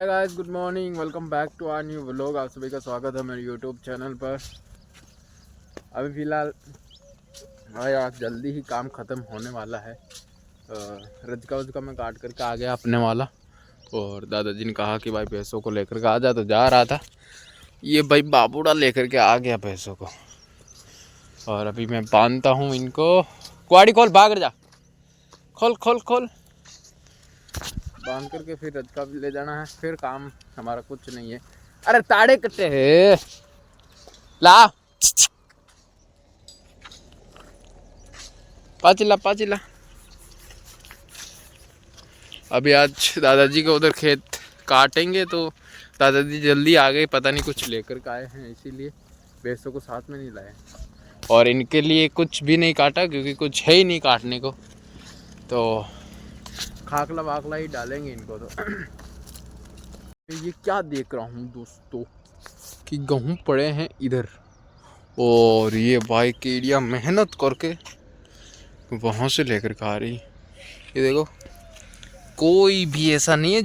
Guys, good morning. Welcome back to our new vlog. आप सभी का स्वागत है मेरे यूट्यूब चैनल पर। अभी फ़िलहाल भाई आज जल्दी ही काम ख़त्म होने वाला है। रजका वजका मैं काट करके आ गया अपने वाला, और दादाजी ने कहा कि भाई भैंसों को लेकर के आ जा, तो जा रहा था। ये भाई बाबूड़ा लेकर के आ गया भैंसों को, और अभी मैं बांधता हूँ इनको। कुआड़ी खोल, भाग जा, खोल खोल खोल। बांध करके फिर रजका भी ले जाना है। फिर काम हमारा कुछ नहीं है। अरे ताड़े कट्टे है ला, पाचिला पाचिला। अभी आज दादाजी को उधर खेत काटेंगे, तो दादाजी जल्दी आ गए, पता नहीं कुछ लेकर के आए हैं, इसीलिए भैंसों को साथ में नहीं लाए। और इनके लिए कुछ भी नहीं काटा, क्योंकि कुछ है ही नहीं काटने को, तो खाकला वाकला ही डालेंगे इनको। तो ये क्या देख रहा हूँ दोस्तों कि गेहूँ पड़े हैं इधर, और ये भाई केड़िया मेहनत करके वहाँ से लेकर के आ रही। ये देखो, कोई भी ऐसा नहीं है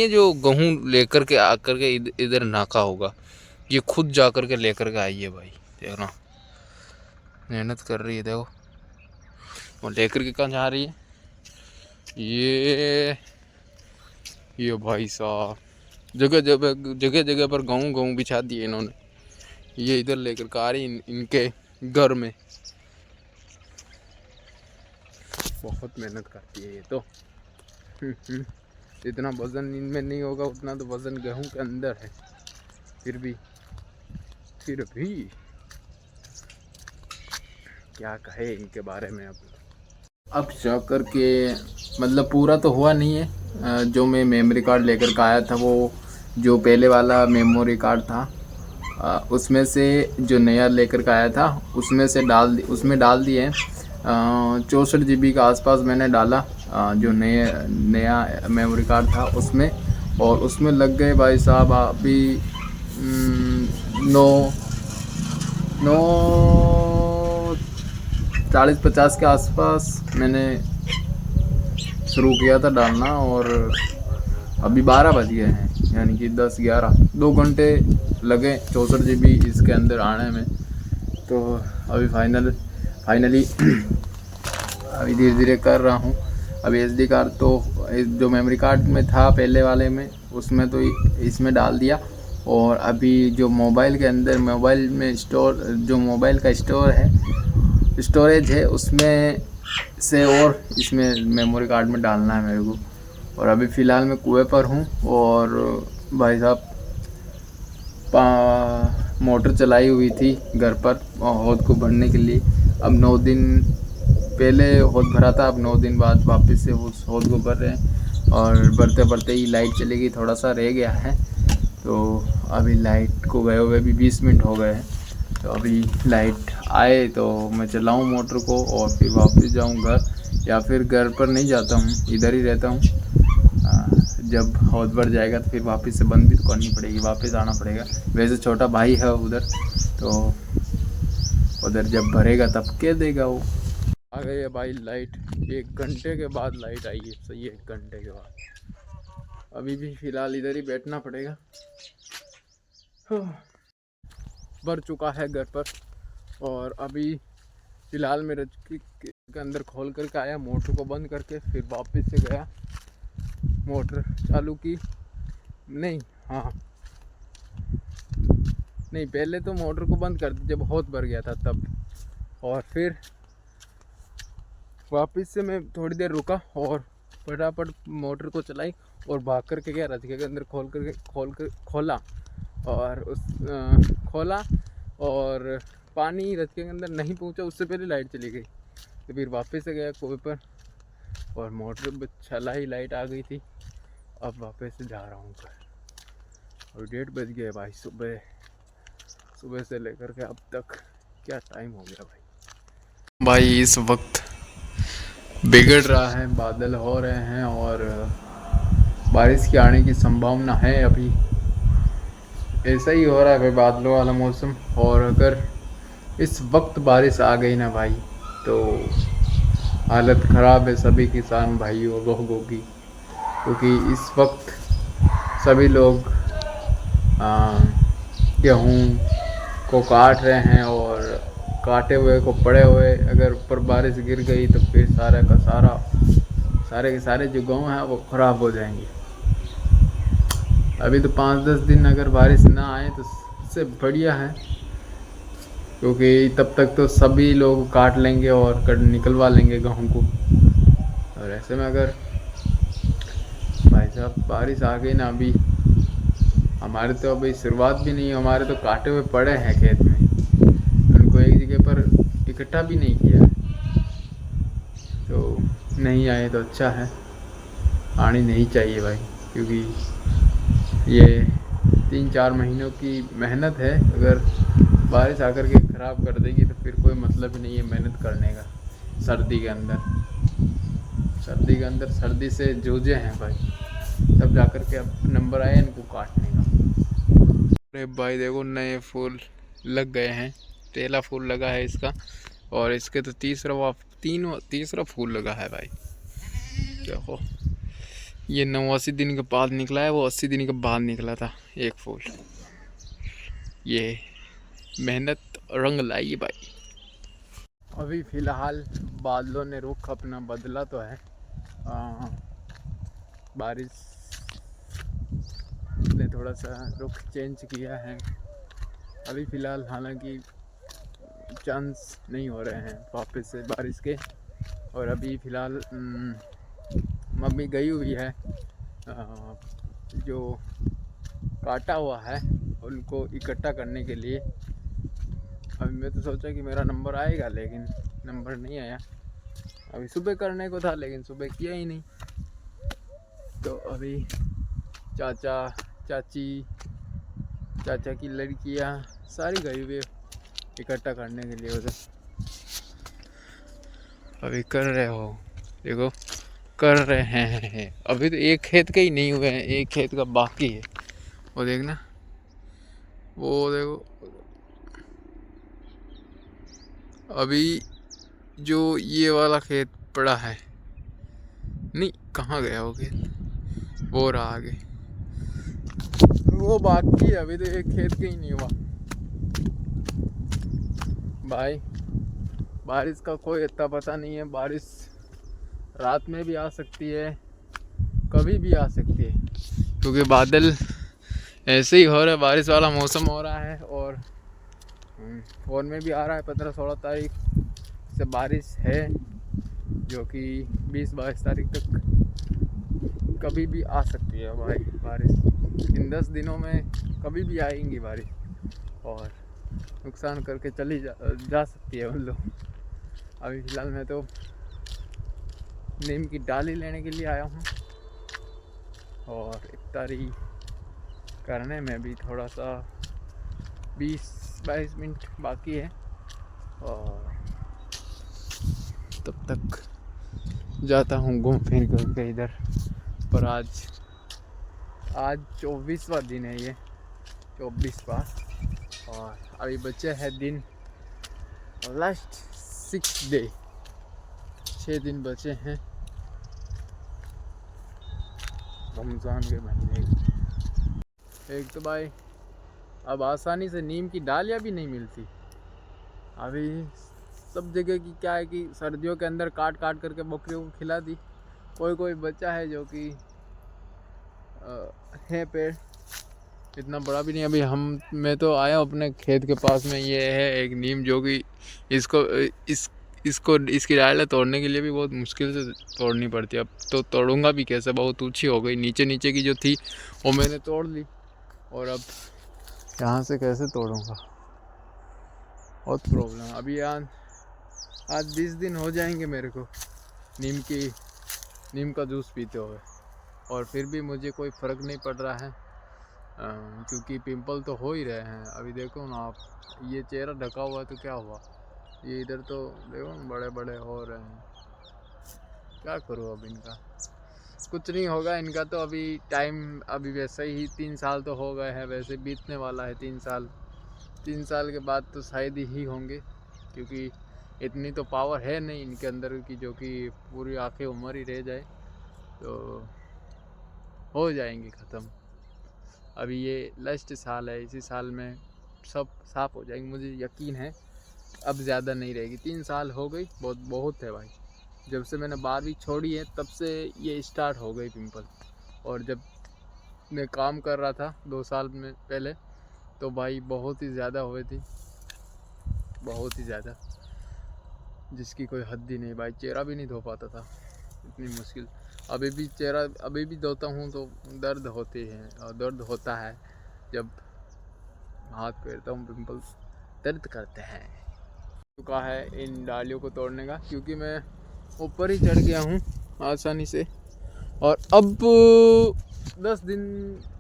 जो गेहूँ लेकर के आकर के इधर नाका होगा। ये खुद जा कर के लेकर के आई है भाई, देखना मेहनत कर रही है। देखो वो लेकर के कहाँ जा रही है। ये भाई साहब जगह जगह जगह पर गेहूँ बिछा दिए इन्होंने। ये इधर लेकर के आ रही इनके घर में। बहुत मेहनत करती है ये तो। जितना वजन इनमें नहीं होगा उतना तो वजन गेहूं के अंदर है। फिर भी क्या कहे इनके बारे में। अब जा कर के मतलब पूरा तो हुआ नहीं है। जो मैं मेमोरी कार्ड लेकर के आया था, वो जो पहले वाला मेमोरी कार्ड था, उसमें से जो नया लेकर के आया था उसमें डाल दिए 64 GB का आसपास मैंने डाला। जो नया मेमोरी कार्ड था उसमें, और उसमें लग गए भाई साहब अभी 40-50 के आसपास मैंने शुरू किया था डालना, और अभी 12 बज गए हैं, यानी कि 10-11 2 घंटे लगे 64 GB इसके अंदर आने में। तो अभी फाइनली अभी धीरे धीरे कर रहा हूँ। अभी SD कार्ड तो जो मेमोरी कार्ड में था पहले वाले में, उसमें तो इसमें डाल दिया। और अभी जो मोबाइल के अंदर मोबाइल का स्टोरेज है, उसमें से और इसमें मेमोरी कार्ड में डालना है मेरे को। और अभी फ़िलहाल मैं कुएं पर हूँ, और भाई साहब मोटर चलाई हुई थी घर पर हौद को भरने के लिए। अब 9 दिन पहले हौद भरा था, अब 9 दिन बाद वापस से उस हौद को भर रहे हैं। और भरते भरते ही लाइट चली गई, थोड़ा सा रह गया है। तो अभी लाइट को गए हुए भी 20 मिनट हो गए हैं। तो अभी लाइट आए तो मैं चलाऊं मोटर को, और फिर वापस जाऊं घर, या फिर घर पर नहीं जाता हूं, इधर ही रहता हूं। जब हौद भर जाएगा तो फिर वापस से बंद भी तो करनी पड़ेगी, वापस आना पड़ेगा। वैसे छोटा भाई है उधर, तो उधर जब भरेगा तब कह देगा वो। आ गई है भाई लाइट, 1 घंटे के बाद लाइट आई है, सही 1 घंटे के बाद। अभी भी फ़िलहाल इधर ही बैठना पड़ेगा। भर चुका है घर पर, और अभी फ़िलहाल मैं रजकी के अंदर खोल करके आया, मोटर को बंद करके फिर वापस से गया, मोटर चालू की। नहीं, हाँ नहीं, पहले तो मोटर को बंद कर दी जब हौद भर गया था तब, और फिर वापस से मैं थोड़ी देर रुका और फटाफट मोटर को चलाई और भाग करके गया रजके के अंदर, खोला और पानी रजके के अंदर नहीं पहुंचा, उससे पहले लाइट चली गई। तो फिर वापस से गया कुएं पर, और मोटर चला ही लाइट आ गई थी। अब वापस से जा रहा हूँ घर, और 1:30 बज गए भाई। सुबह से लेकर के अब तक क्या टाइम हो गया भाई। इस वक्त बिगड़ रहा है, बादल हो रहे हैं, और बारिश के आने की संभावना है। अभी ऐसा ही हो रहा है भाई, बादलों वाला मौसम। और अगर इस वक्त बारिश आ गई ना भाई, तो हालत ख़राब है सभी किसान भाइयों लोगों की। क्योंकि इस वक्त सभी लोग गेहूँ को काट रहे हैं और काटे हुए को पड़े हुए अगर ऊपर बारिश गिर गई तो फिर सारे के सारे जो गेहूँ हैं वो ख़राब हो जाएंगे। अभी तो 5-10 दिन अगर बारिश ना आए तो सबसे बढ़िया है, क्योंकि तब तक तो सभी लोग काट लेंगे और निकलवा लेंगे गेहूँ को। और ऐसे में अगर भाई साहब बारिश आ गई ना, अभी हमारे तो अभी शुरुआत भी नहीं, हमारे तो काटे हुए पड़े हैं खेत में, उनको एक जगह पर इकट्ठा भी नहीं किया। तो नहीं आए तो अच्छा है, आनी नहीं चाहिए भाई, क्योंकि ये 3-4 महीनों की मेहनत है। अगर बारिश आकर के ख़राब कर देगी तो फिर कोई मतलब ही नहीं है मेहनत करने का। सर्दी के अंदर सर्दी से जूझे हैं भाई, तब जाकर के अब नंबर आए इनको काटने का। अरे भाई देखो नए फूल लग गए हैं, तेला फूल लगा है इसका, और इसके तो तीसरा फूल लगा है भाई। देखो ये 89 दिन के बाद निकला है, वो 80 दिन के बाद निकला था एक फूल। ये मेहनत रंग लाई भाई। अभी फ़िलहाल बादलों ने रुख अपना बदला तो है, बारिश ने थोड़ा सा रुख चेंज किया है। अभी फ़िलहाल हालांकि चांस नहीं हो रहे हैं वापस से बारिश के। और अभी फ़िलहाल मम्मी गई हुई है जो काटा हुआ है उनको इकट्ठा करने के लिए। अभी मैं तो सोचा कि मेरा नंबर आएगा, लेकिन नंबर नहीं आया। अभी सुबह करने को था लेकिन सुबह किया ही नहीं। तो अभी चाचा चाची, चाचा की लड़कियां सारी गई हुई इकट्ठा करने के लिए उधर। अभी कर रहे हो, देखो कर रहे हैं। अभी तो एक खेत के ही नहीं हुए हैं, एक खेत का बाकी है। वो देखना, वो देखो अभी जो ये वाला खेत पड़ा है, नहीं कहाँ गया वो खेत, वो रहा आगे, वो बाकी है। अभी तो एक खेत के ही नहीं हुआ भाई। बारिश का कोई इतना पता नहीं है, बारिश रात में भी आ सकती है, कभी भी आ सकती है, क्योंकि बादल ऐसे ही हो रहा है, बारिश वाला मौसम हो रहा है। और फ़ोन में भी आ रहा है 15-16 तारीख से बारिश है, जो कि 20-22 तारीख तक कभी भी आ सकती है भाई बारिश। इन 10 दिनों में कभी भी आएंगी बारिश और नुकसान करके चली जा सकती है उन लोग। अभी फ़िलहाल मैं तो नीम की डाली लेने के लिए आया हूँ, और इफ्तारी करने में भी थोड़ा सा 20-22 मिनट बाकी है, और तब तक जाता हूँ घूम फिर करके इधर। पर आज 24वां दिन है, ये 24वां, और अभी बचे हैं दिन लास्ट 6 डे, 6 दिन बचे हैं रमज़ान के महीने की। एक तो भाई अब आसानी से नीम की डालियाँ भी नहीं मिलती। अभी सब जगह की क्या है कि सर्दियों के अंदर काट करके बकरियों को खिला दी। कोई बच्चा है जो कि है पेड़, इतना बड़ा भी नहीं। अभी मैं तो आया हूँ अपने खेत के पास में, ये है एक नीम, जो कि इसकी डालें तोड़ने के लिए भी बहुत मुश्किल से तोड़नी पड़ती है। अब तो तोड़ूंगा भी कैसे, बहुत ऊंची हो गई, नीचे की जो थी वो मैंने तोड़ ली, और अब यहाँ से कैसे तोड़ूंगा, बहुत प्रॉब्लम। अभी आज 20 दिन हो जाएंगे मेरे को नीम का जूस पीते हुए, और फिर भी मुझे कोई फ़र्क नहीं पड़ रहा है, क्योंकि पिंपल तो हो ही रहे हैं। अभी देखो ना आप, ये चेहरा ढका हुआ है तो क्या हुआ, ये इधर तो देखो बड़े बड़े हो रहे हैं। क्या करूँ अब, इनका कुछ नहीं होगा इनका तो। अभी टाइम अभी वैसे ही 3 साल तो हो गए हैं, वैसे बीतने वाला है 3 साल। 3 साल के बाद तो शायद ही होंगे, क्योंकि इतनी तो पावर है नहीं इनके अंदर की जो कि पूरी आखिर उम्र ही रह जाए। तो हो जाएंगे ख़त्म। अभी ये लास्ट साल है, इसी साल में सब साफ़ हो जाएंगे, मुझे यकीन है। अब ज़्यादा नहीं रहेगी, 3 साल हो गई, बहुत बहुत है भाई। जब से मैंने 12वीं छोड़ी है तब से ये स्टार्ट हो गई पिंपल। और जब मैं काम कर रहा था 2 साल में पहले, तो भाई बहुत ही ज़्यादा हुए थी, बहुत ही ज़्यादा, जिसकी कोई हद ही नहीं भाई। चेहरा भी नहीं धो पाता था, इतनी मुश्किल। अभी भी चेहरा अभी भी धोता हूँ तो दर्द होते हैं, और दर्द होता है जब हाथ फेरता हूँ, पिंपल्स दर्द करते हैं। चुका है इन डालियों को तोड़ने का, क्योंकि मैं ऊपर ही चढ़ गया हूँ आसानी से। और अब 10 दिन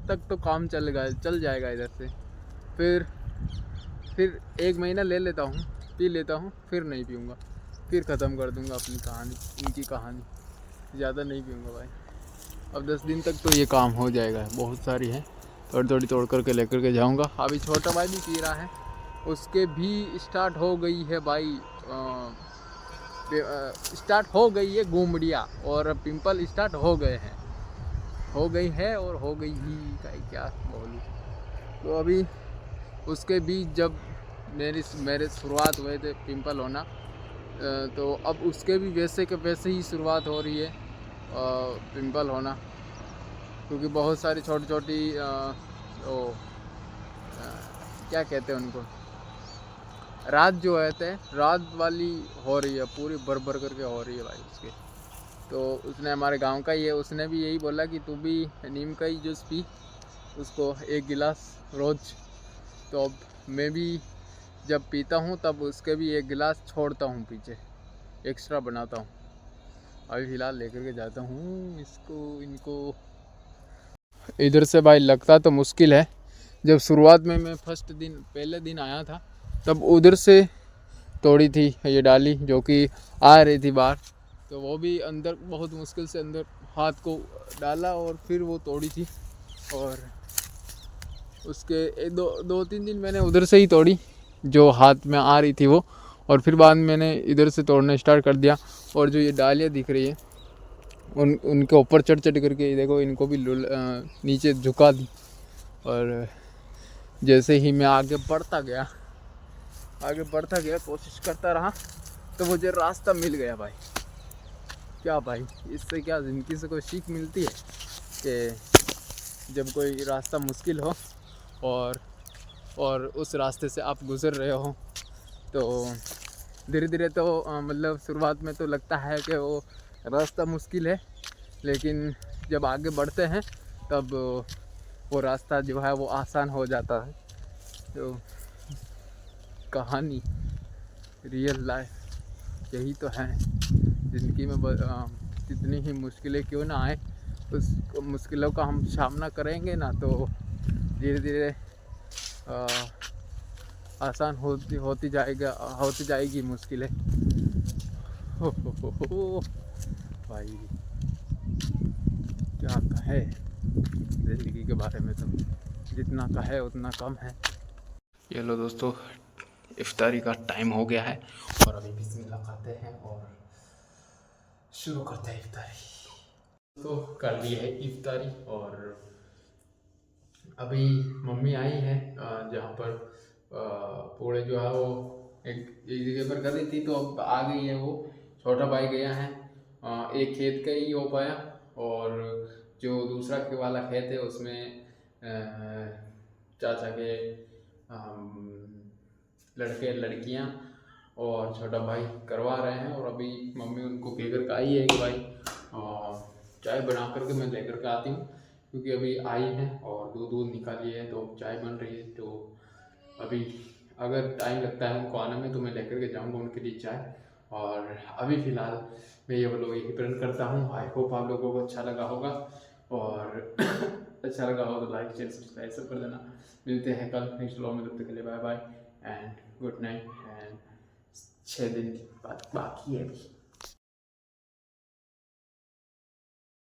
तक तो काम चल जाएगा इधर से। फिर 1 महीना ले लेता हूँ, पी लेता हूँ, फिर नहीं पीऊँगा, फिर ख़त्म कर दूँगा अपनी कहानी, इनकी कहानी। ज़्यादा नहीं पीऊँगा भाई। अब 10 दिन तक तो ये काम हो जाएगा। बहुत सारी है, थोड़ी थोड़ी तोड़ करके लेकर के जाऊँगा। अभी छोटा भाई भी पी रहा है, उसके भी स्टार्ट हो गई है भाई, स्टार्ट हो गई है गुमड़िया, और पिंपल स्टार्ट हो गए हैं, हो गई है और हो गई ही का क्या बोलूँ। तो अभी उसके भी जब मेरे शुरुआत हुए थे पिंपल होना, तो अब उसके भी वैसे के वैसे ही शुरुआत हो रही है पिंपल होना। क्योंकि बहुत सारी छोटी छोटी क्या कहते हैं उनको, रात जो है रात वाली हो रही है, पूरी भर करके हो रही है भाई उसके। तो उसने, हमारे गांव का ही है, उसने भी यही बोला कि तू भी नीम का ही जूस पी, उसको 1 गिलास रोज़। तो अब मैं भी जब पीता हूँ तब उसके भी 1 गिलास छोड़ता हूँ, पीछे एक्स्ट्रा बनाता हूँ। अभी फ़िलहाल लेकर के जाता हूँ इनको। इधर से भाई लगता तो मुश्किल है। जब शुरुआत में मैं फर्स्ट दिन पहले दिन आया था, तब उधर से तोड़ी थी ये डाली, जो कि आ रही थी बाहर। तो वो भी अंदर बहुत मुश्किल से अंदर हाथ को डाला और फिर वो तोड़ी थी। और उसके 2-3 दिन मैंने उधर से ही तोड़ी, जो हाथ में आ रही थी वो। और फिर बाद में मैंने इधर से तोड़ना स्टार्ट कर दिया। और जो ये डालियाँ दिख रही है, उनके ऊपर चढ़ करके देखो, इनको भी नीचे झुका दी। और जैसे ही मैं आगे बढ़ता गया, कोशिश करता रहा, तो मुझे रास्ता मिल गया भाई। क्या भाई, इससे क्या ज़िंदगी से कोई सीख मिलती है कि जब कोई रास्ता मुश्किल हो और उस रास्ते से आप गुज़र रहे हो, तो धीरे धीरे तो मतलब शुरुआत में तो लगता है कि वो रास्ता मुश्किल है, लेकिन जब आगे बढ़ते हैं तब वो रास्ता जो है वो आसान हो जाता है। तो कहानी, रियल लाइफ यही तो है। ज़िंदगी में जितनी ही मुश्किलें क्यों ना आए, उस मुश्किलों का हम सामना करेंगे ना, तो धीरे धीरे आसान होती जाएगी मुश्किलें। हो भाई, क्या कहे ज़िंदगी के बारे में, तो जितना कहे उतना कम है। ये लो दोस्तों, इफ्तारी का टाइम हो गया है, और अभी बिस्मिल्लाह खाते हैं और शुरू करते हैं इफ्तारी। तो कर ली है इफ्तारी, और अभी मम्मी आई है जहाँ पर पूड़े जो है वो एक जगह पर कर रही थी, तो अब आ गई है वो। छोटा भाई गया है, एक खेत का ही हो पाया, और जो दूसरा के वाला खेत है उसमें चाचा के लड़के लड़कियां और छोटा भाई करवा रहे हैं। और अभी मम्मी उनको कहकर के आई है कि भाई चाय बना करके मैं लेकर के आती हूँ, क्योंकि अभी आई है और दूध निकाली है, तो चाय बन रही है। तो अभी अगर टाइम लगता है उनको आने में, तो मैं लेकर के जाऊँगा उनके लिए चाय। और अभी फ़िलहाल मैं ये व्लॉग यही प्रेजेंट करता हूँ। आई होप आप लोगों को अच्छा लगा होगा, और अच्छा लगा हो तो लाइक शेयर सब्सक्राइब सब कर देना। मिलते हैं कल नेक्स्ट व्लॉग में, तब तक के लिए bye bye and good night. And 6 दिन बाकी है अभी।